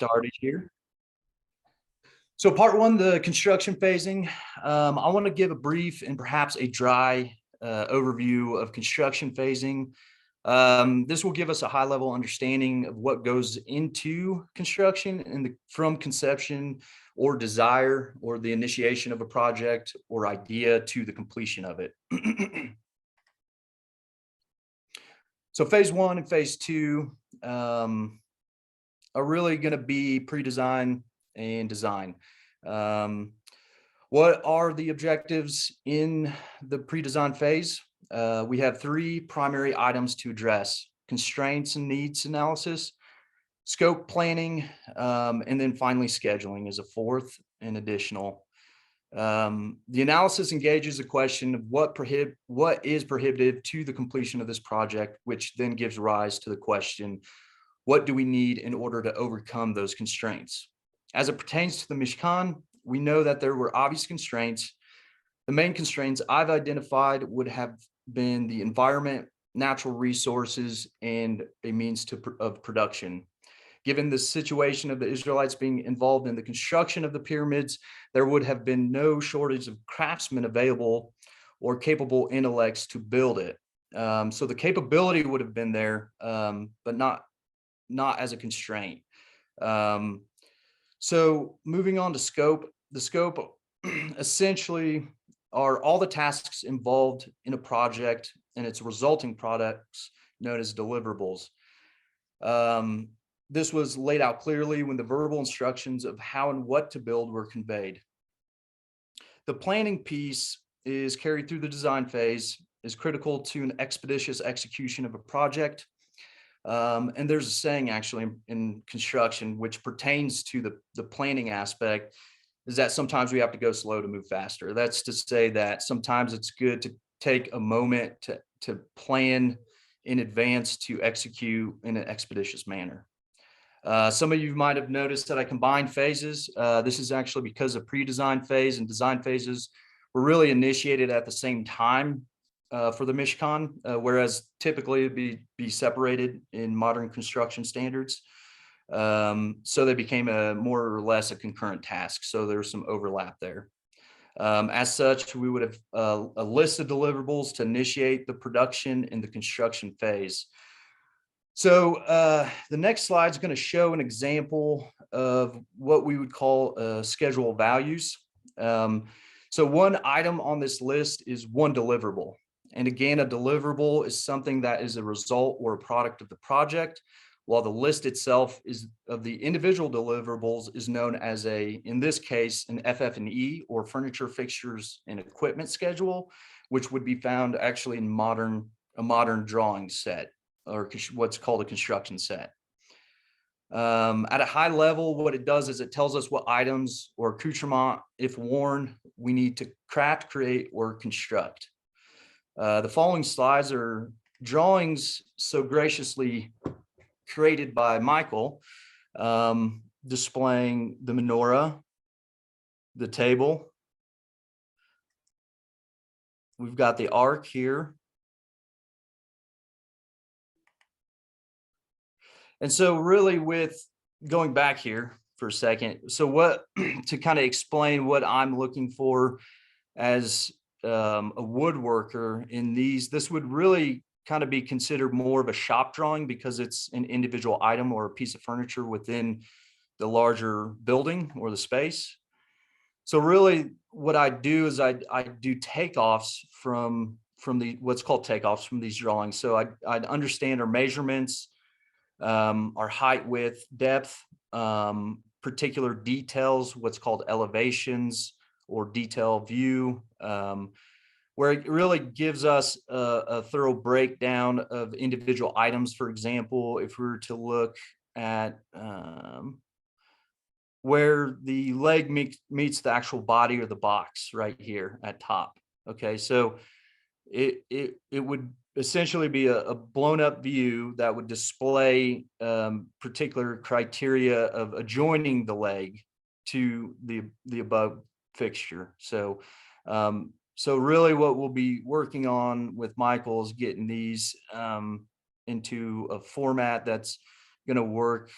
Started here. So part one, the construction phasing. I want to give a brief and perhaps a dry overview of construction phasing. This will give us a high level understanding of what goes into construction and from conception or desire or the initiation of a project or idea to the completion of it. So phase one and phase two are really going to be pre-design and design. What are the objectives in the pre-design phase? We have three primary items to address: constraints and needs analysis, scope planning, and then finally scheduling is a fourth and additional. The analysis engages the question of what is prohibitive to the completion of this project, which then gives rise to the question, what do we need in order to overcome those constraints? As it pertains to the Mishkan, we know that there were obvious constraints. The main constraints I've identified would have been the environment, natural resources, and a means of production. Given the situation of the Israelites being involved in the construction of the pyramids, there would have been no shortage of craftsmen available or capable intellects to build it. So the capability would have been there, but not as a constraint. So moving on to scope, the scope essentially are all the tasks involved in a project and its resulting products known as deliverables. This was laid out clearly when the verbal instructions of how and what to build were conveyed. The planning piece is carried through the design phase, is critical to an expeditious execution of a project. And there's a saying actually in construction, which pertains to the planning aspect, is that sometimes we have to go slow to move faster. That's to say that sometimes it's good to take a moment to plan in advance to execute in an expeditious manner. Some of you might have noticed that I combined phases. This is actually because the pre-design phase and design phases were really initiated at the same time for the Mishkan, whereas typically it'd be separated in modern construction standards. So they became more or less a concurrent task. So there's some overlap there. As such, we would have a list of deliverables to initiate the production in the construction phase. So the next slide is going to show an example of what we would call schedule values. So one item on this list is one deliverable. And again, a deliverable is something that is a result or a product of the project, while the list itself is of the individual deliverables is known as in this case, an FF&E or furniture, fixtures, and equipment schedule, which would be found actually in a modern drawing set, or what's called a construction set. At a high level, what it does is it tells us what items or accoutrement, if worn, we need to craft, create, or construct. The following slides are drawings so graciously created by Michael, displaying the menorah, the table. We've got the ark here. And so really with going back here for a second, so to kind of explain what I'm looking for as a woodworker in this would really kind of be considered more of a shop drawing because it's an individual item or a piece of furniture within the larger building or the space. So really what I do is I do takeoffs from what's called takeoffs from these drawings. So I'd understand our measurements, our height, width, depth, particular details, what's called elevations or detail view, where it really gives us a thorough breakdown of individual items. For example, if we were to look at where the leg meets the actual body or the box right here at top. Okay, so it would essentially be a blown up view that would display particular criteria of adjoining the leg to the above fixture. So really what we'll be working on with Michael is getting these into a format that's going to work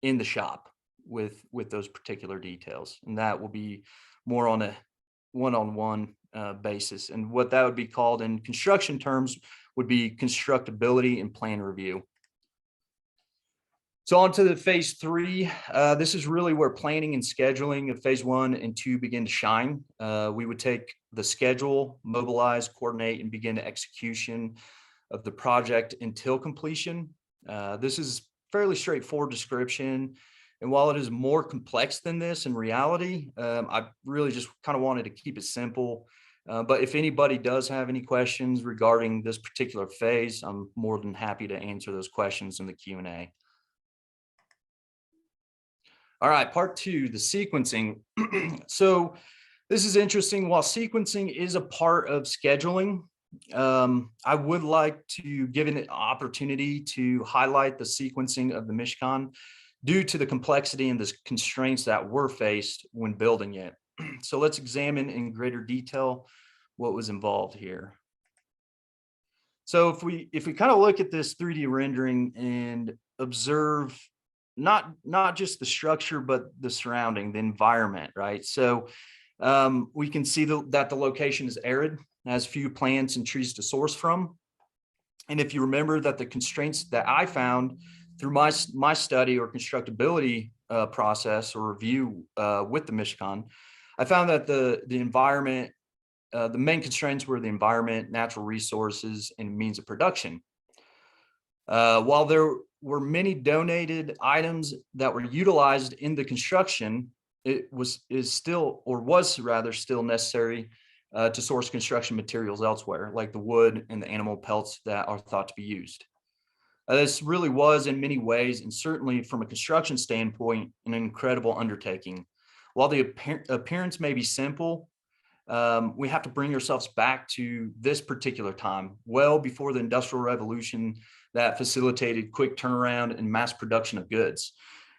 in the shop with those particular details, and that will be more on a one-on-one basis. And what that would be called in construction terms would be constructability and plan review. So on to the phase three. This is really where planning and scheduling of phase 1 and 2 begin to shine. We would take the schedule, mobilize, coordinate, and begin the execution of the project until completion. This is fairly straightforward description. And while it is more complex than this in reality, I really just kind of wanted to keep it simple. But if anybody does have any questions regarding this particular phase, I'm more than happy to answer those questions in the Q&A. All right, part 2, the sequencing. So this is interesting. While sequencing is a part of scheduling, I would like to give an opportunity to highlight the sequencing of the Mishkan due to the complexity and the constraints that were faced when building it. So let's examine in greater detail what was involved here. So if we kind of look at this 3D rendering and observe not just the structure, but the surrounding, the environment, right? So we can see that the location is arid, has few plants and trees to source from. And if you remember that the constraints that I found through my study or constructability process or review with the Mishkan, I found that the environment, the main constraints were the environment, natural resources, and means of production. While there were many donated items that were utilized in the construction, it was still necessary to source construction materials elsewhere, like the wood and the animal pelts that are thought to be used. This really was in many ways, and certainly from a construction standpoint, an incredible undertaking. While the appearance may be simple, we have to bring ourselves back to this particular time, well before the Industrial Revolution that facilitated quick turnaround and mass production of goods.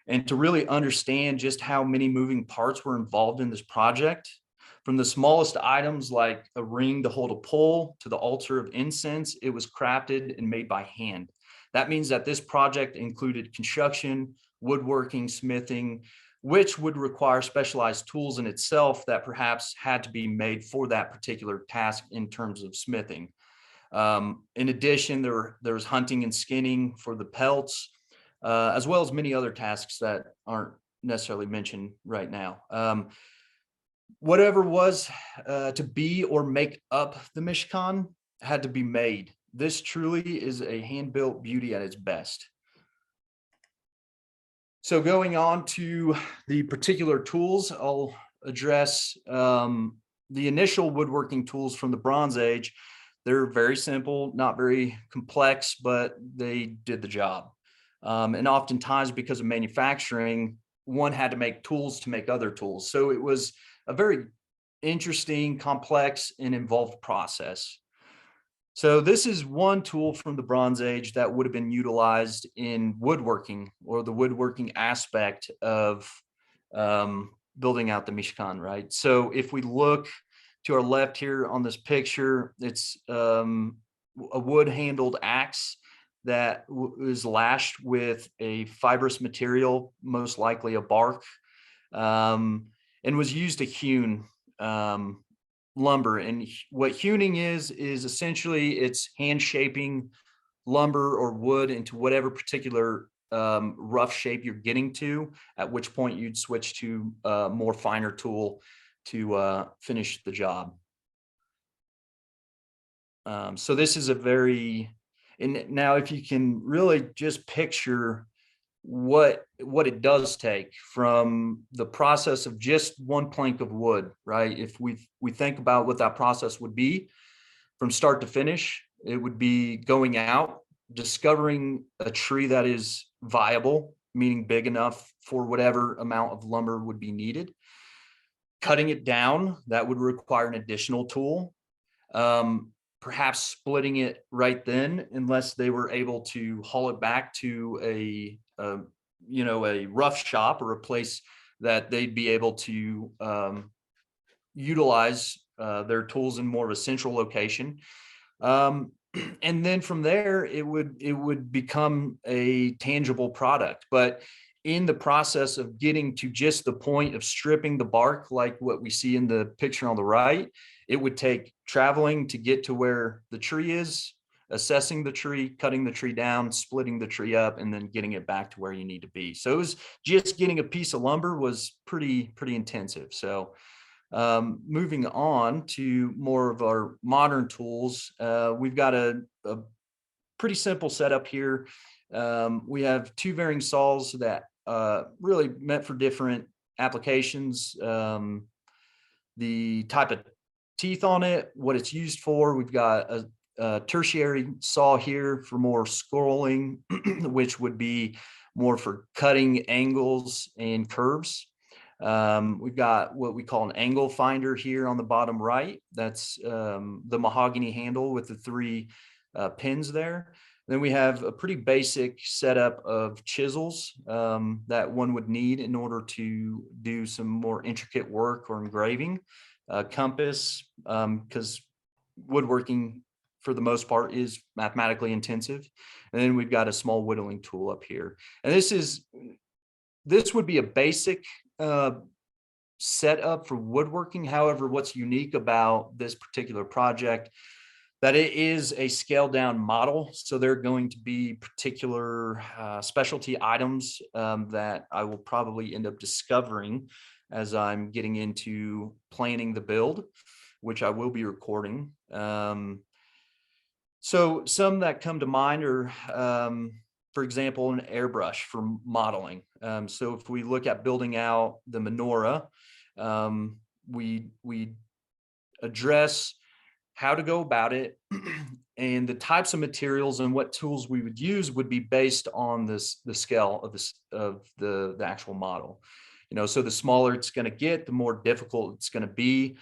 And to really understand just how many moving parts were involved in this project, from the smallest items like a ring to hold a pole to the altar of incense, it was crafted and made by hand. That means that this project included construction, woodworking, smithing, which would require specialized tools in itself that perhaps had to be made for that particular task in terms of smithing. In addition, there was hunting and skinning for the pelts, as well as many other tasks that aren't necessarily mentioned right now. Whatever was to be or make up the Mishkan had to be made. This truly is a hand-built beauty at its best. So going on to the particular tools, I'll address the initial woodworking tools from the Bronze Age. They're very simple, not very complex, but they did the job. And oftentimes, because of manufacturing, one had to make tools to make other tools. So it was a very interesting, complex, and involved process. So this is one tool from the Bronze Age that would have been utilized in woodworking, or the woodworking aspect of building out the Mishkan, right? So if we look to our left here on this picture, it's a wood-handled axe that is lashed with a fibrous material, most likely a bark, and was used to hewn lumber. And what hewing is essentially it's hand shaping lumber or wood into whatever particular rough shape you're getting to, at which point you'd switch to a more finer tool to finish the job. So this is a very, and now if you can really just picture what it does take from the process of just one plank of wood, right? If we think about what that process would be from start to finish, it would be going out, discovering a tree that is viable, meaning big enough for whatever amount of lumber would be needed, cutting it down, that would require an additional tool, perhaps splitting it right then, unless they were able to haul it back to a rough shop or a place that they'd be able to utilize their tools in more of a central location. And then from there, it would become a tangible product. But in the process of getting to just the point of stripping the bark, like what we see in the picture on the right, it would take traveling to get to where the tree is, assessing the tree, cutting the tree down, splitting the tree up, and then getting it back to where you need to be. So it was just getting a piece of lumber was pretty intensive. So moving on to more of our modern tools, we've got a pretty simple setup here. We have two varying saws that really meant for different applications. The type of teeth on it, what it's used for. We've got a tertiary saw here for more scrolling, which would be more for cutting angles and curves. We've got what we call an angle finder here on the bottom right. That's the mahogany handle with the three pins there. Then we have a pretty basic setup of chisels that one would need in order to do some more intricate work or engraving. Compass, because woodworking for the most part is mathematically intensive. And then we've got a small whittling tool up here. And this would be a basic setup for woodworking. However, what's unique about this particular project, that it is a scaled down model. So there are going to be particular specialty items that I will probably end up discovering as I'm getting into planning the build, which I will be recording. So some that come to mind are, for example, an airbrush for modeling. So if we look at building out the menorah, we address how to go about it, and the types of materials and what tools we would use would be based on the scale of the actual model. So the smaller it's going to get, the more difficult it's going to be.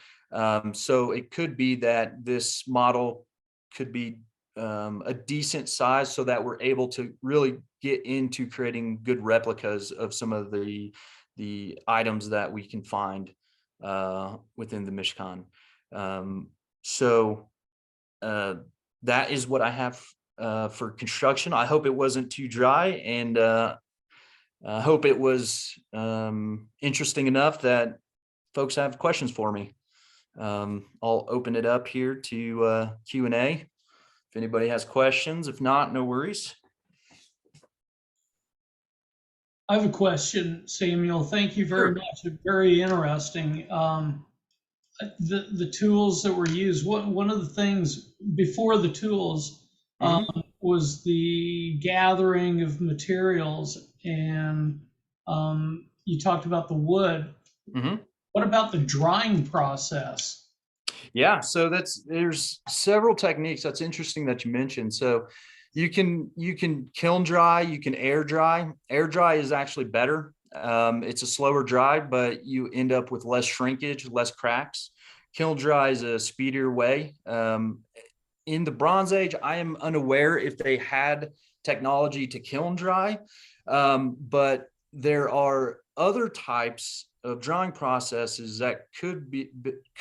So it could be that this model could be a decent size so that we're able to really get into creating good replicas of some of the items that we can find within the Mishkan. So that is what I have for construction. I hope it wasn't too dry, and I hope it was interesting enough that folks have questions for me. I'll open it up here to Q&A if anybody has questions. If not, no worries. I have a question, Samuel. Thank you very Sure. much. Very interesting. The tools that were used. One of the things before the tools was the gathering of materials, and you talked about the wood. What about the drying process? Yeah, so there's several techniques. That's interesting that you mentioned. So you can kiln dry, you can air dry. Air dry is actually better. It's a slower dry, but you end up with less shrinkage, less cracks. Kiln dry is a speedier way. In the Bronze Age, I am unaware if they had technology to kiln dry, but there are other types of drying processes that could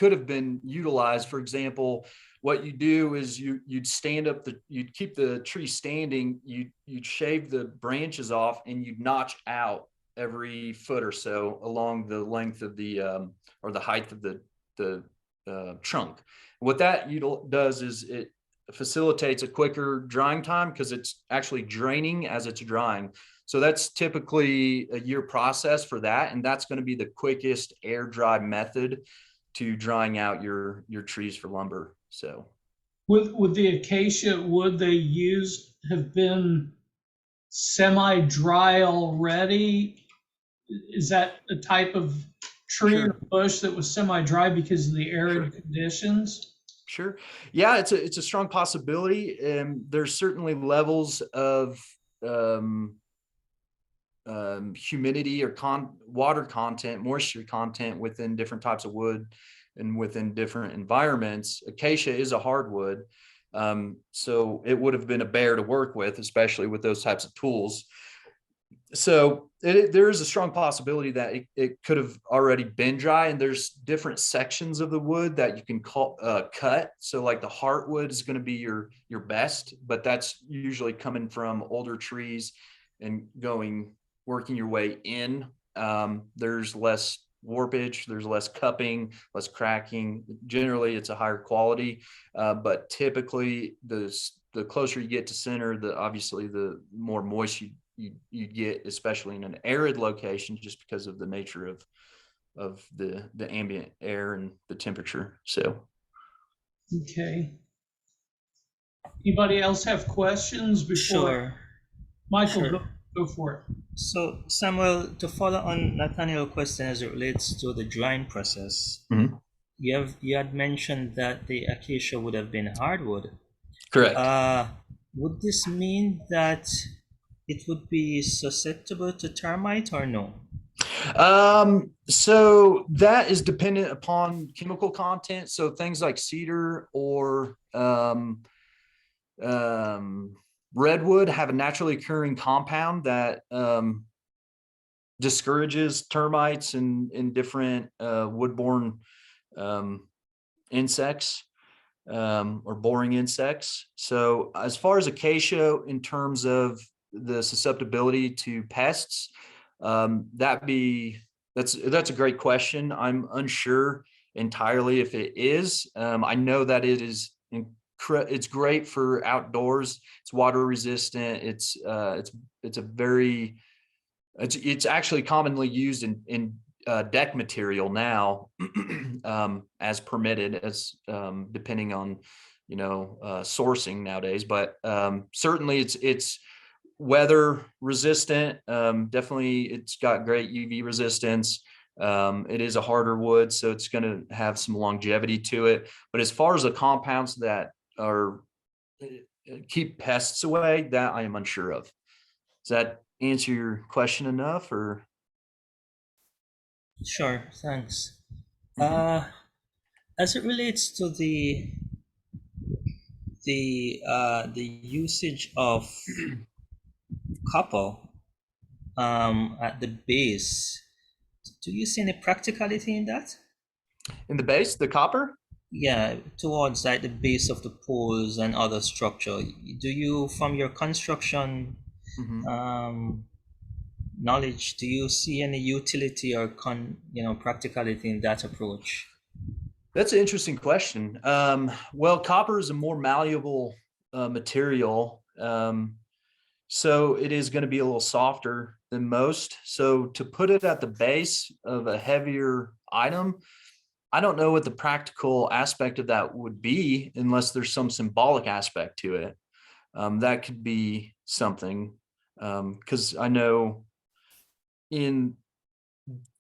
have been utilized. For example, what you do is you'd keep the tree standing, you'd shave the branches off, and you'd notch out every foot or so along the length of the or the height of the trunk. What that does is it facilitates a quicker drying time because it's actually draining as it's drying. So that's typically a year process for that, and that's going to be the quickest air dry method to drying out your trees for lumber. So Would the acacia wood they used have been semi-dry already? Is that a type of tree or bush that was semi-dry because of the arid conditions? Sure. Yeah, it's a strong possibility. There's certainly levels of humidity or water content, moisture content within different types of wood and within different environments. Acacia is a hardwood, so it would have been a bear to work with, especially with those types of tools. So there is a strong possibility that it could have already been dry, and there's different sections of the wood that you can cut. So like the heartwood is going to be your best, but that's usually coming from older trees and going working your way in. There's less warpage, there's less cupping, less cracking. Generally, it's a higher quality, but typically the closer you get to center, obviously the more moist you get, especially in an arid location, just because of the nature of the ambient air and the temperature. So, Okay. Anybody else have questions before? Sure. Michael, Sure. go for it. So, Samuel, to follow on Nathaniel's question as it relates to the drying process, you had mentioned that the acacia would have been hardwood. correct. Would this mean that it would be susceptible to termite or no? So that is dependent upon chemical content. So things like cedar or redwood have a naturally occurring compound that discourages termites and different woodborne insects or boring insects. So as far as acacia, in terms of the susceptibility to pests, that's a great question. I'm unsure entirely if it is. I know that it is it's great for outdoors. It's water resistant. It's actually commonly used in deck material now, as permitted, as depending on sourcing nowadays. But certainly it's weather resistant. Definitely, it's got great UV resistance. It is a harder wood, so it's going to have some longevity to it. But as far as the compounds that are keep pests away, that I am unsure of. Does that answer your question enough, or? Sure, thanks. As it relates to the usage of copper at the base, do you see any practicality in that? In the base, the copper? Yeah, towards like the base of the poles and other structure. Do you, from your construction knowledge, do you see any utility or practicality in that approach? That's an interesting question. Well, copper is a more malleable material, so it is going to be a little softer than most. So to put it at the base of a heavier item, I don't know what the practical aspect of that would be, unless there's some symbolic aspect to it. That could be something, because I know in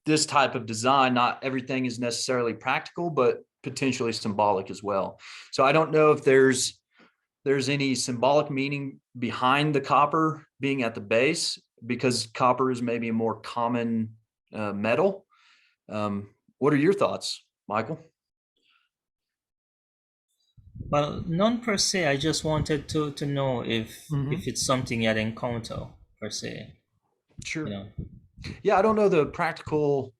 this type of design, not everything is necessarily practical, but potentially symbolic as well. So I don't know if there's any symbolic meaning behind the copper being at the base, because copper is maybe a more common metal. What are your thoughts, Michael? Well, none per se. I just wanted to know if it's something you had encountered per se. Sure. Yeah, I don't know the practical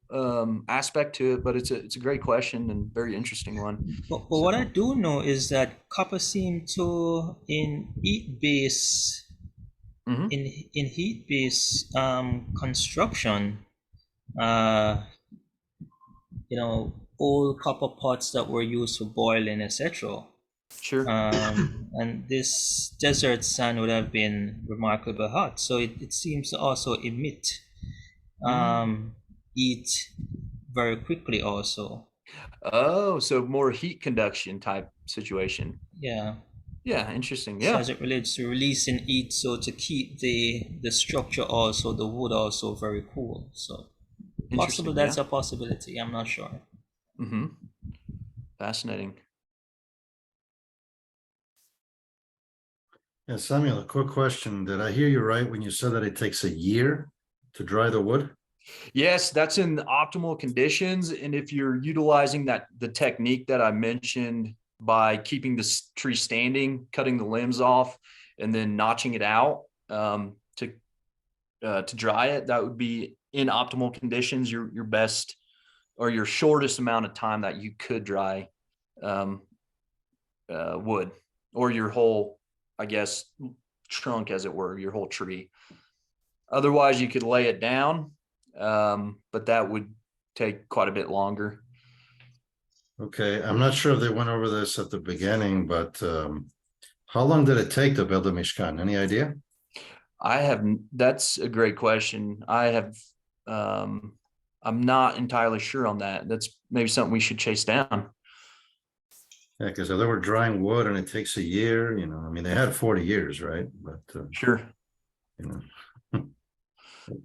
aspect to it, but it's a great question and very interesting one. But what I do know is that copper seemed to in heat base construction, old copper pots that were used for boiling, etc. Sure. And this desert sand would have been remarkably hot, so it seems to also emit heat very quickly also. Oh, so more heat conduction type situation. Yeah. Yeah, interesting. So Yeah. as it relates to releasing heat, so to keep the structure also, the wood also very cool. So possible that's a possibility. I'm not sure. Fascinating. Yeah, Samuel, a quick question. Did I hear you right when you said that it takes a year to dry the wood? Yes, that's in optimal conditions. And if you're utilizing the technique that I mentioned, by keeping the tree standing, cutting the limbs off, and then notching it out to dry it, that would be in optimal conditions your best or your shortest amount of time that you could dry wood, or your whole, I guess, trunk, as it were, your whole tree. Otherwise, you could lay it down, but that would take quite a bit longer. Okay, I'm not sure if they went over this at the beginning, but how long did it take to build a Mishkan? Any idea? That's a great question. I'm not entirely sure on that. That's maybe something we should chase down. Yeah, because they were drying wood and it takes a year, I mean, they had 40 years, right? But, Sure. you know.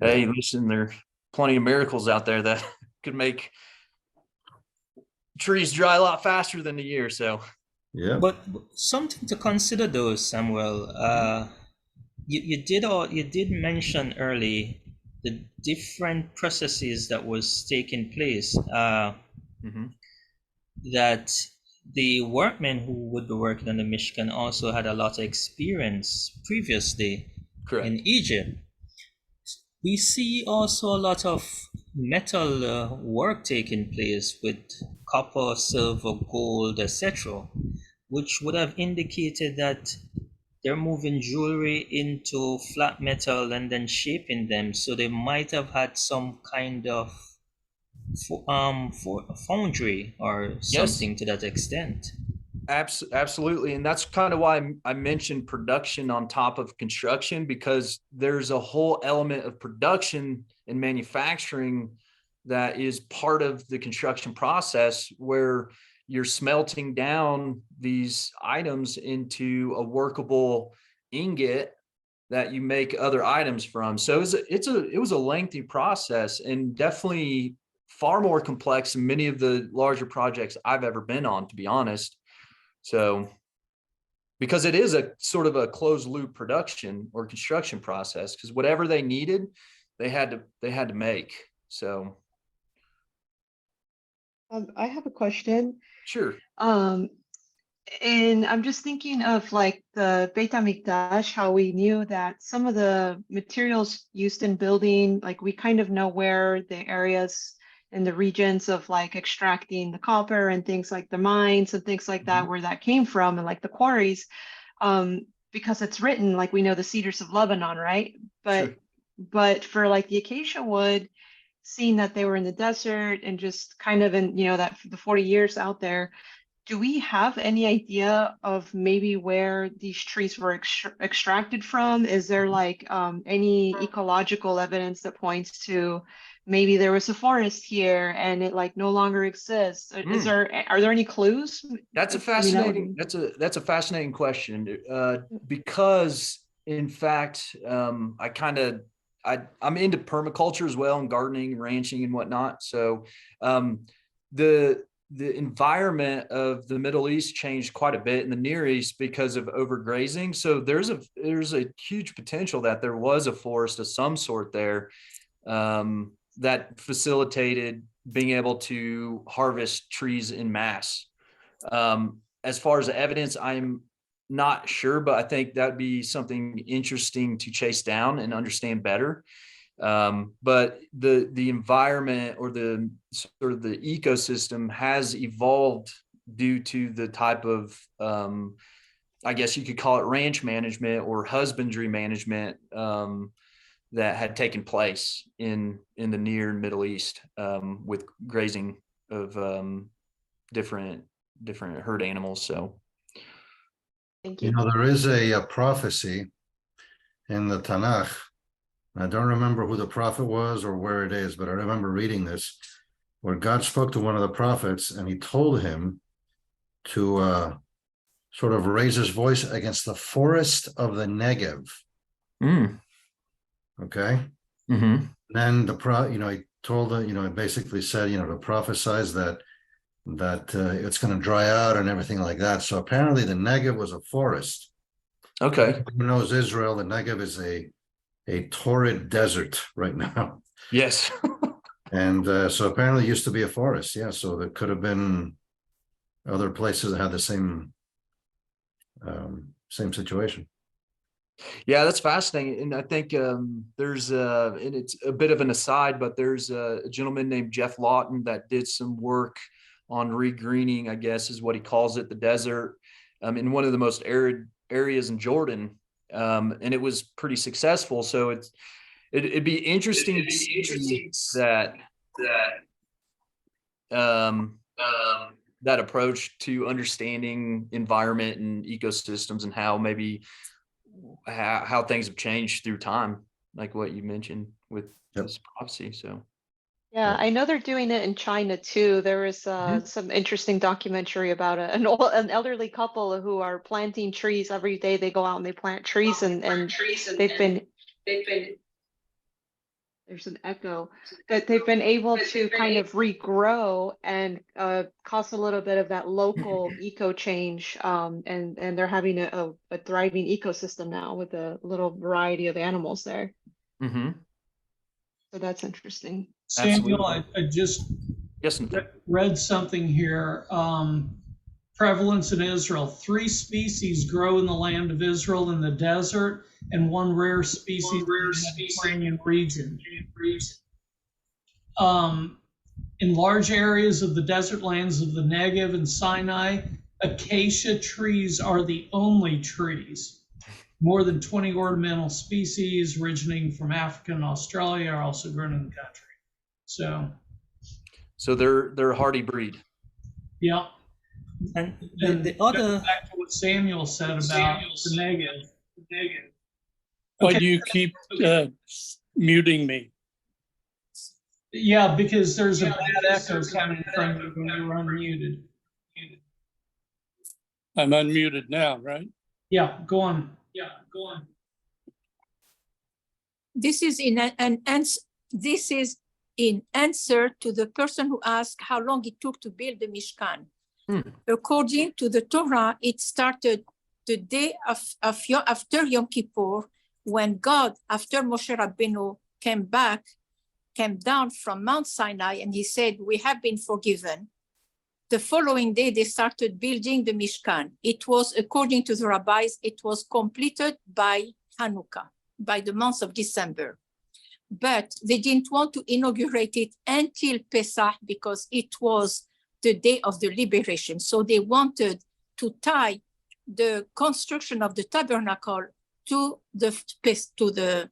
Hey, listen, there are plenty of miracles out there that could make trees dry a lot faster than a year. So, yeah. But something to consider though, Samuel. You did mention early the different processes that was taking place. That the workmen who would be working on the Mishkan also had a lot of experience previously correct. in Egypt. We see also a lot of metal work taking place with copper, silver, gold, etc., which would have indicated that they're moving jewelry into flat metal and then shaping them. So they might have had some kind of foundry or something Yes. to that extent. Absolutely. And that's kind of why I mentioned production on top of construction, because there's a whole element of production and manufacturing that is part of the construction process where you're smelting down these items into a workable ingot that you make other items from. So it was a lengthy process and definitely far more complex than many of the larger projects I've ever been on, to be honest. So, because it is a sort of a closed loop production or construction process, because whatever they needed, they had to make. So, I have a question. sure. And I'm just thinking of like the Beit HaMikdash, how we knew that some of the materials used in building, like we kind of know where the areas and the regions of like extracting the copper and things like the mines and things like that, where that came from, and like the quarries, because it's written, like we know the cedars of Lebanon, right? Sure. But for like the acacia wood, seeing that they were in the desert and just kind of in, that the 40 years out there, do we have any idea of maybe where these trees were extracted from? Is there like any ecological evidence that points to maybe there was a forest here and it like no longer exists? Are there any clues? That's a fascinating. That's a fascinating question, because in fact, I'm into permaculture as well, and gardening, ranching, and whatnot. So, the environment of the Middle East changed quite a bit in the Near East because of overgrazing. So there's a huge potential that there was a forest of some sort there, that facilitated being able to harvest trees in mass. As far as evidence, I'm not sure, but I think that'd be something interesting to chase down and understand better. But the environment or the sort of the ecosystem has evolved due to the type of, I guess you could call it ranch management or husbandry management, that had taken place in the Near and Middle East, with grazing of different herd animals. So, thank you. There is a prophecy in the Tanakh. I don't remember who the prophet was or where it is, but I remember reading this, where God spoke to one of the prophets and he told him to sort of raise his voice against the forest of the Negev. Okay. Then he told he basically said, to prophesize that it's going to dry out and everything like that. So apparently the Negev was a forest. Okay. Who knows Israel? The Negev is a torrid desert right now. Yes. And so apparently it used to be a forest. Yeah. So there could have been other places that had the same situation. Yeah, that's fascinating. And I think there's and it's a bit of an aside, but there's a gentleman named Jeff Lawton that did some work on regreening, I guess is what he calls it, the desert, in one of the most arid areas in Jordan. And it was pretty successful. So It'd be interesting to see that that approach to understanding environment and ecosystems and how maybe how things have changed through time, like what you mentioned with this prophecy. So yeah, I know they're doing it in China too. There was some interesting documentary about an elderly couple who are planting trees every day. They go out and they plant trees, and they've been there's an echo that they've been able to kind of regrow and cause a little bit of that local eco change. And they're having a thriving ecosystem now with a little variety of animals there. So that's interesting. Samuel, I just read something here. Prevalence in Israel. 3 species grow in the land of Israel in the desert, and 1 rare species in the Mediterranean region. In large areas of the desert lands of the Negev and Sinai, acacia trees are the only trees. More than 20 ornamental species originating from Africa and Australia are also grown in the country. So they're a hardy breed. Yeah. And the other, back to what Samuel said about the Negev. Why do you keep muting me? Yeah, because there's a bad echo coming from you when you're unmuted. I'm unmuted now, right? Yeah, go on. This is in answer to the person who asked how long it took to build the Mishkan. According to the Torah, it started the day after Yom Kippur, when God, after Moshe Rabbeinu came down from Mount Sinai, and he said, "We have been forgiven." The following day, they started building the Mishkan. It was, according to the rabbis, it was completed by Hanukkah, by the month of December. But they didn't want to inaugurate it until Pesach because it was the day of the liberation. So they wanted to tie the construction of the tabernacle to the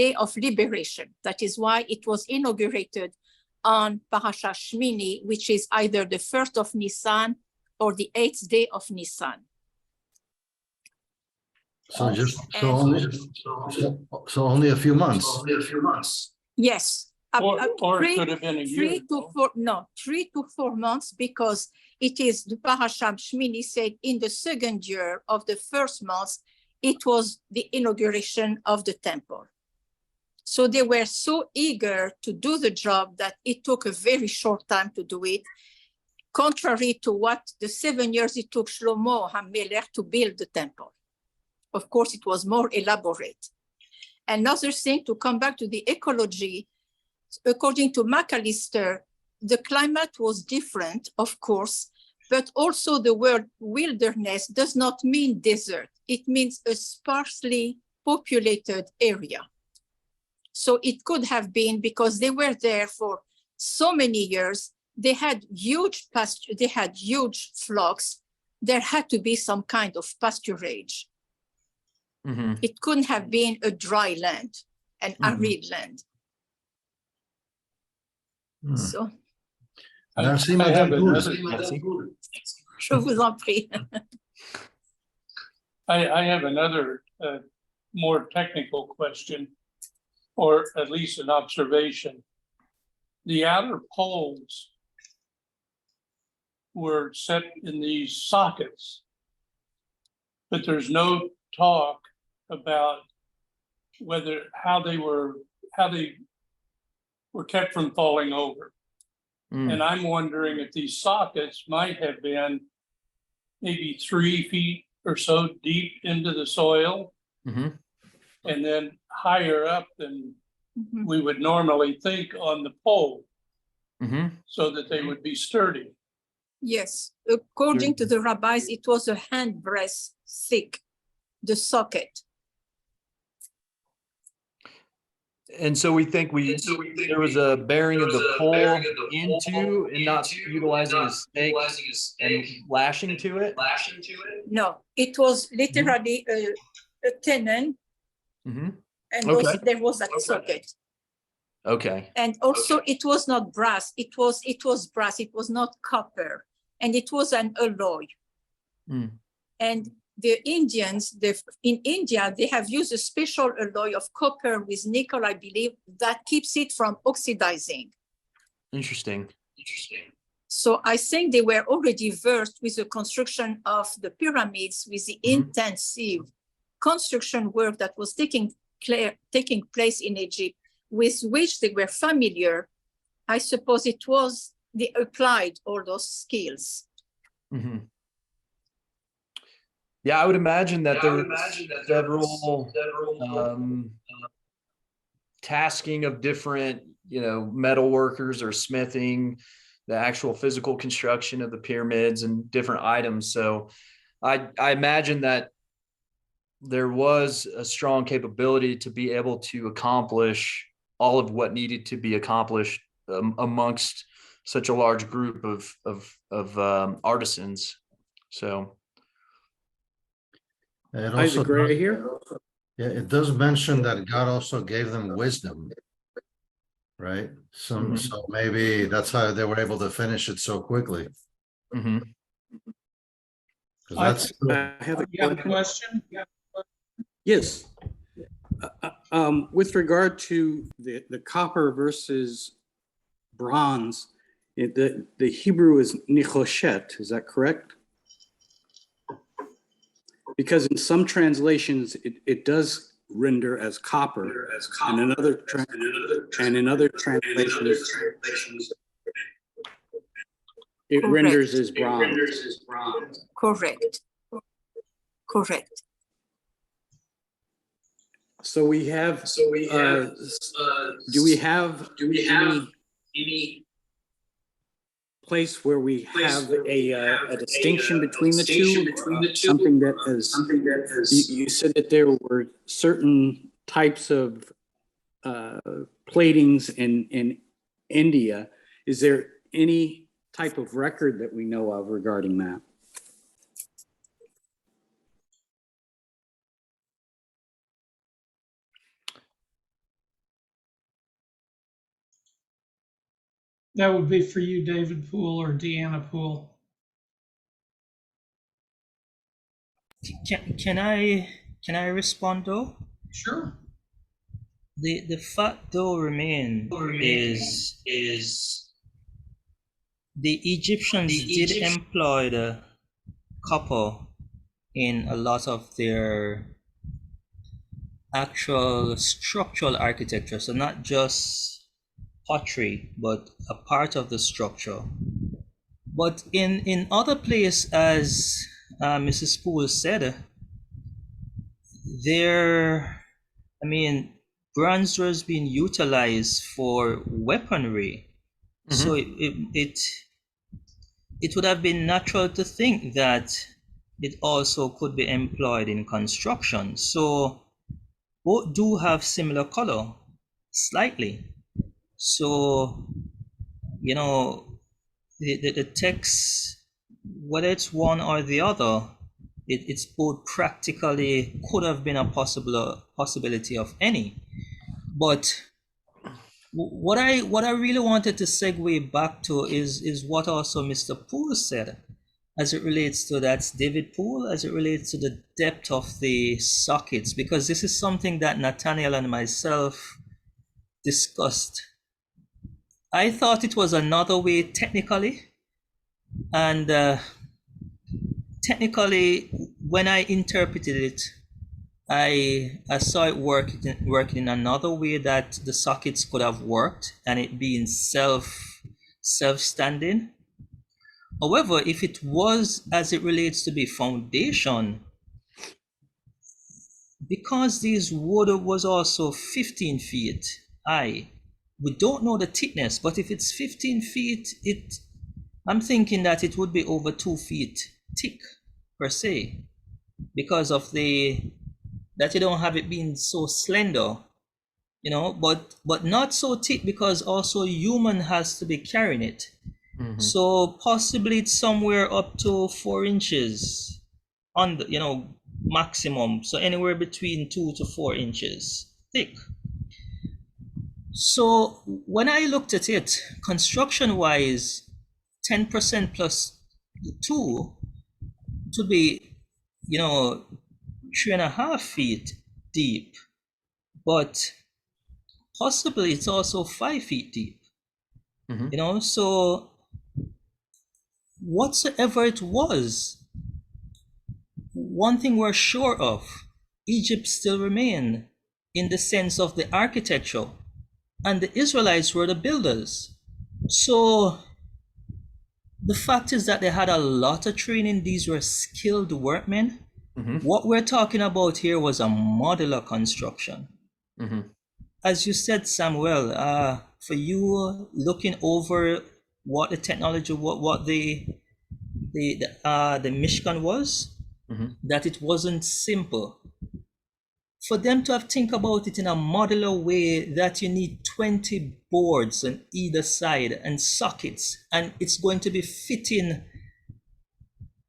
day of liberation. That is why it was inaugurated on Parashat Shmini, which is either the 1st of Nisan or the 8th day of Nisan. So only a few months. Yes. Or it could have been a year. 3 to 4 months, because it is the Parashat Shmini said in the 2nd year of the 1st month, it was the inauguration of the temple. So they were so eager to do the job that it took a very short time to do it, contrary to what the 7 years it took Shlomo HaMelech to build the temple. Of course, it was more elaborate. Another thing, to come back to the ecology, according to McAllister, the climate was different, of course, but also the word wilderness does not mean desert. It means a sparsely populated area. So it could have been because they were there for so many years. They had huge pasture, they had huge flocks. There had to be some kind of pasturage. It couldn't have been a dry land, an arid land. So, I have another. je vous en prie. I have another more technical question, or at least an observation. The outer poles were set in these sockets, but there's no talk about how they were kept from falling over. And I'm wondering if these sockets might have been maybe 3 feet or so deep into the soil, and then higher up than we would normally think on the pole, so that they would be sturdy. Yes, according to the rabbis, it was a handbreadth thick, the socket. And so we think there was a bearing of the pole into and not utilizing a stake and lashing to it? No, it was literally a tenon And Okay. also there was that socket. Okay. And also it was not brass, it was brass, it was not copper, and it was an alloy. And the Indians, in India, they have used a special alloy of copper with nickel, I believe, that keeps it from oxidizing. Interesting. So I think they were already versed with the construction of the pyramids, with the intensive construction work that was taking place in Egypt, with which they were familiar. I suppose it was, they applied all those skills. Yeah, I would imagine that there was several tasking of different, metal workers or smithing, the actual physical construction of the pyramids and different items. So I imagine that there was a strong capability to be able to accomplish all of what needed to be accomplished amongst such a large group of artisans. So it I also agree here. Yeah, it does mention that God also gave them wisdom, right? So maybe that's how they were able to finish it so quickly. That's I have a question. Yes. With regard to the copper versus bronze, the Hebrew is nichoshet, is that correct? Because in some translations, it does render as copper, and in other translations, it renders as bronze. Correct. So we have. Do we have any place where we have a distinction between the two? Something that is. You said that there were certain types of platings in India. Is there any type of record that we know of regarding that? That would be for you, David Poole or Deanna Poole. Can I respond though? Sure. The fact though remains is the Egyptians did employ the copper in a lot of their actual structural architecture. So not just pottery, but a part of the structure. But in other places, as Mrs. Poole said, bronze was being utilized for weaponry. So it would have been natural to think that it also could be employed in construction. So both do have similar color, slightly. So, the text, whether it's one or the other, it's both practically could have been a possibility of any. But what I really wanted to segue back to is what also Mr. Poole said, as it relates to that's David Poole, as it relates to the depth of the sockets, because this is something that Nathaniel and myself discussed. I thought it was another way technically, and technically when I interpreted it, I saw it working in another way, that the sockets could have worked and it being self-standing. However, if it was as it relates to the foundation, because this wood was also 15 feet high, we don't know the thickness, but if it's 15 feet, I'm thinking that it would be over 2 feet thick per se, because of that you don't have it being so slender, but not so thick, because also human has to be carrying it. So possibly it's somewhere up to 4 inches on the, maximum. So anywhere between 2 to 4 inches. thick. So when I looked at it, construction-wise, 10% plus 2 to be, 3.5 feet deep, but possibly it's also 5 feet deep. So whatsoever it was, one thing we're sure of, Egypt still remained in the sense of the architecture, and the Israelites were the builders. So the fact is that they had a lot of training. These were skilled workmen. What we're talking about here was a modular construction. As you said, Samuel, for you looking over what the technology, what the Mishkan was, that it wasn't simple. For them to have think about it in a modular way, that you need 20 boards on either side and sockets, and it's going to be fitting,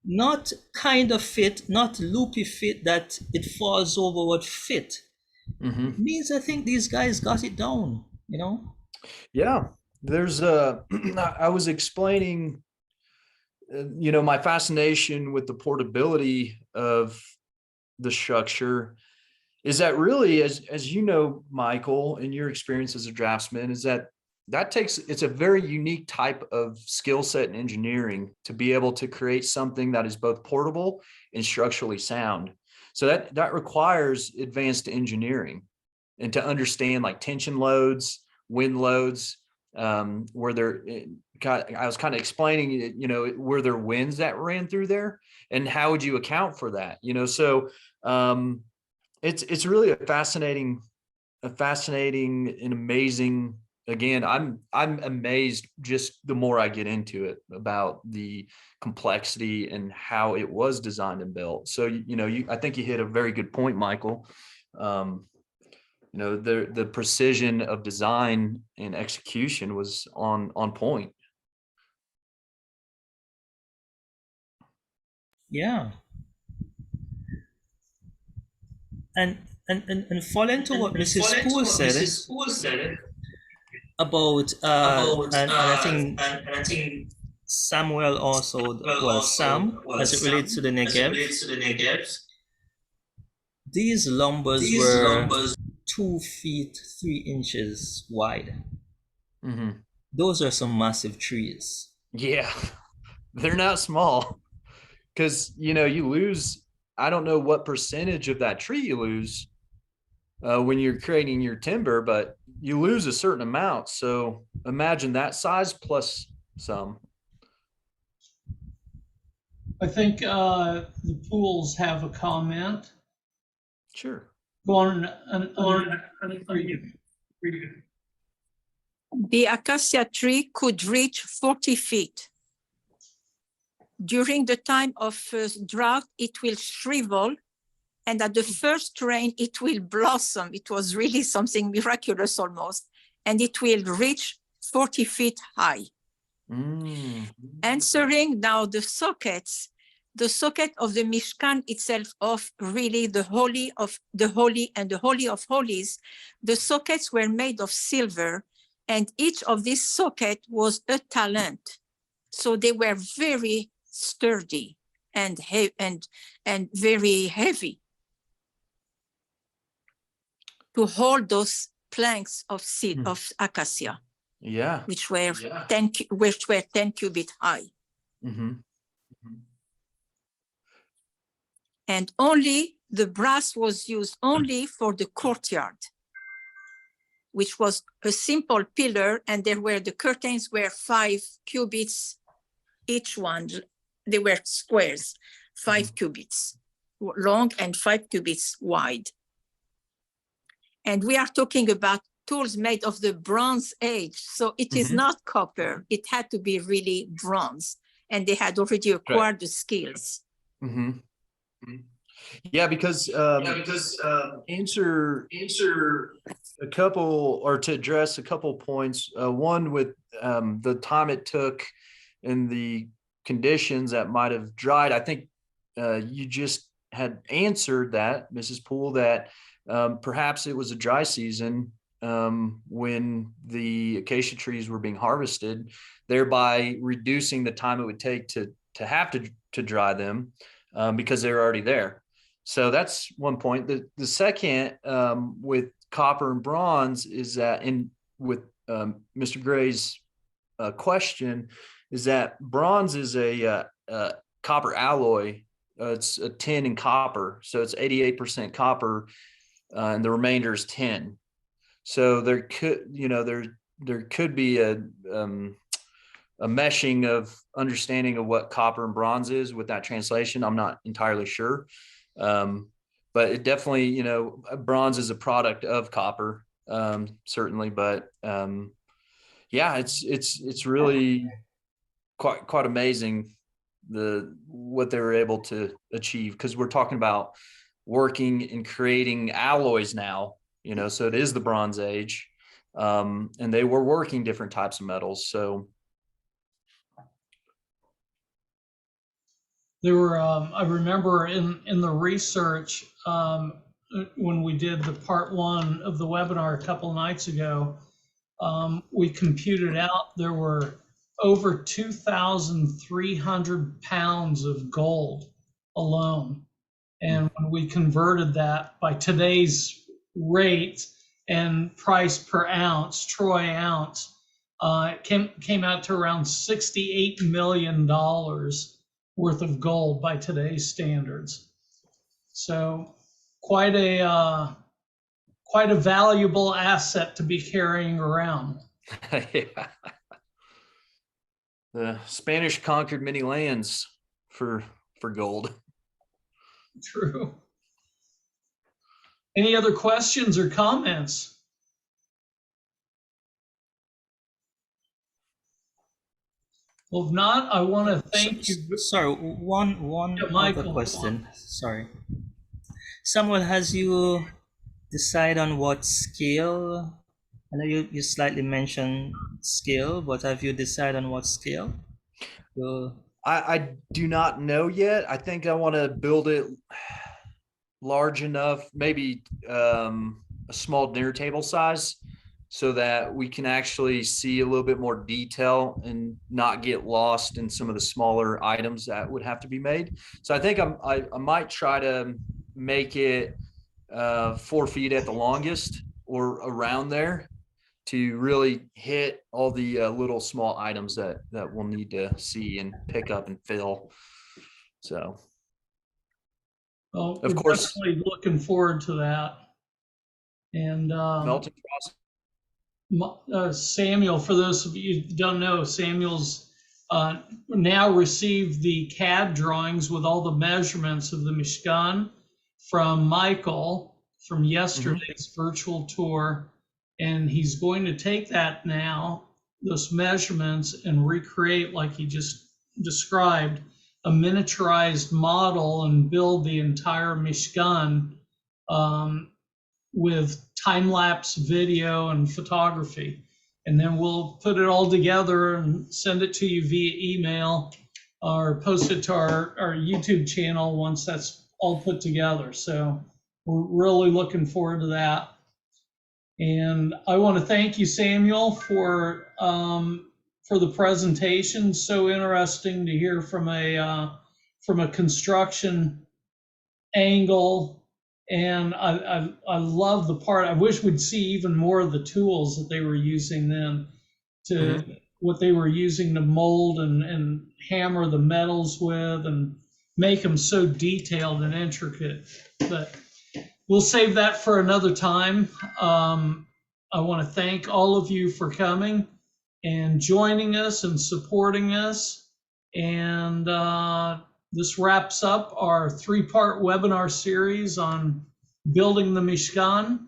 not kind of fit, not loopy fit that it falls over, what fit. Means I think these guys got it down, Yeah, there's I was explaining, my fascination with the portability of the structure is that really, as you know, Michael, in your experience as a draftsman, is that it's a very unique type of skill set in engineering to be able to create something that is both portable and structurally sound. So that requires advanced engineering and to understand like tension loads, wind loads, where I was kind of explaining, were there winds that ran through there and how would you account for that? So it's really a fascinating and amazing. Again, I'm amazed just the more I get into it about the complexity and how it was designed and built. So, I think you hit a very good point, Michael. The precision of design and execution was on point. Yeah. And following to what Mrs. Poole said about and I think Samuel also, Sam, as it relates to the Negev, these lumbers were 2 feet 3 inches wide. Those are some massive trees. Yeah, they're not small, because you lose, I don't know what percentage of that tree you lose when you're creating your timber, but you lose a certain amount. So imagine that size plus some. I think the Pools have a comment. Sure. Go on. The acacia tree could reach 40 feet. During the time of drought, it will shrivel, and at the first rain, it will blossom. It was really something miraculous almost, and it will reach 40 feet high. Answering now the sockets, the socket of the Mishkan itself, of really the holy and the holy of holies, the sockets were made of silver, and each of these sockets was a talent. So they were very sturdy and very heavy to hold those planks of of acacia. Yeah. Which were 10 cubits high. And only the brass was used only for the courtyard, which was a simple pillar, and the curtains were 5 cubits each one. They were squares, 5 cubits long and 5 cubits wide. And we are talking about tools made of the Bronze Age. So it is not copper. It had to be really bronze. And they had already acquired the skills. Yeah, because answer a couple, or to address a couple points. One with the time it took and the conditions that might have dried. I think you just had answered that, Mrs. Poole, that Perhaps it was a dry season when the acacia trees were being harvested, thereby reducing the time it would take to have to dry them because they're already there. So that's one point. The second with copper and bronze is that with Mr. Gray's question is that bronze is a copper alloy. It's a tin and copper, so it's 88% copper, and the remainder is tin. So there could be a meshing of understanding of what copper and bronze is with that translation. I'm not entirely sure, but it definitely, bronze is a product of copper, certainly. But yeah, it's really quite amazing what they were able to achieve, because we're talking about working and creating alloys now, so it is the Bronze Age, and they were working different types of metals. So there were, I remember in the research, when we did the part 1 of the webinar a couple nights ago, we computed out there were over 2,300 pounds of gold alone. And when we converted that by today's rate and price per ounce, troy ounce, it came out to around $68 million worth of gold by today's standards. So quite a valuable asset to be carrying around. Yeah. The Spanish conquered many lands for gold. True. Any other questions or comments? Well, if not, I want to thank you. Sorry, one other question. Sorry. Samuel, has you decide on what scale? I know you slightly mentioned scale, but have you decided on what scale? I do not know yet. I think I want to build it large enough, maybe a small dinner table size, so that we can actually see a little bit more detail and not get lost in some of the smaller items that would have to be made. So I think I might try to make it 4 feet at the longest, or around there, to really hit all the little small items that we'll need to see and pick up and fill. So, well, of course, definitely looking forward to that. And melting process. Samuel, for those of you who don't know, Samuel's now received the CAD drawings with all the measurements of the Mishkan from Michael from yesterday's virtual tour. And he's going to take that now, those measurements, and recreate, like he just described, a miniaturized model and build the entire Mishkan with time-lapse video and photography. And then we'll put it all together and send it to you via email, or post it to our YouTube channel once that's all put together. So we're really looking forward to that. And I want to thank you, Samuel, for the presentation. So interesting to hear from a construction angle, and I love the part. I wish we'd see even more of the tools that they were using then, to what they were using to mold and hammer the metals with and make them so detailed and intricate. But we'll save that for another time. I want to thank all of you for coming and joining us and supporting us. And this wraps up our 3-part webinar series on building the Mishkan.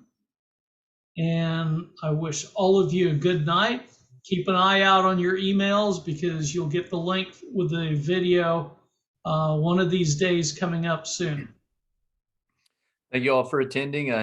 And I wish all of you a good night. Keep an eye out on your emails, because you'll get the link with the video one of these days coming up soon. Thank you all for attending.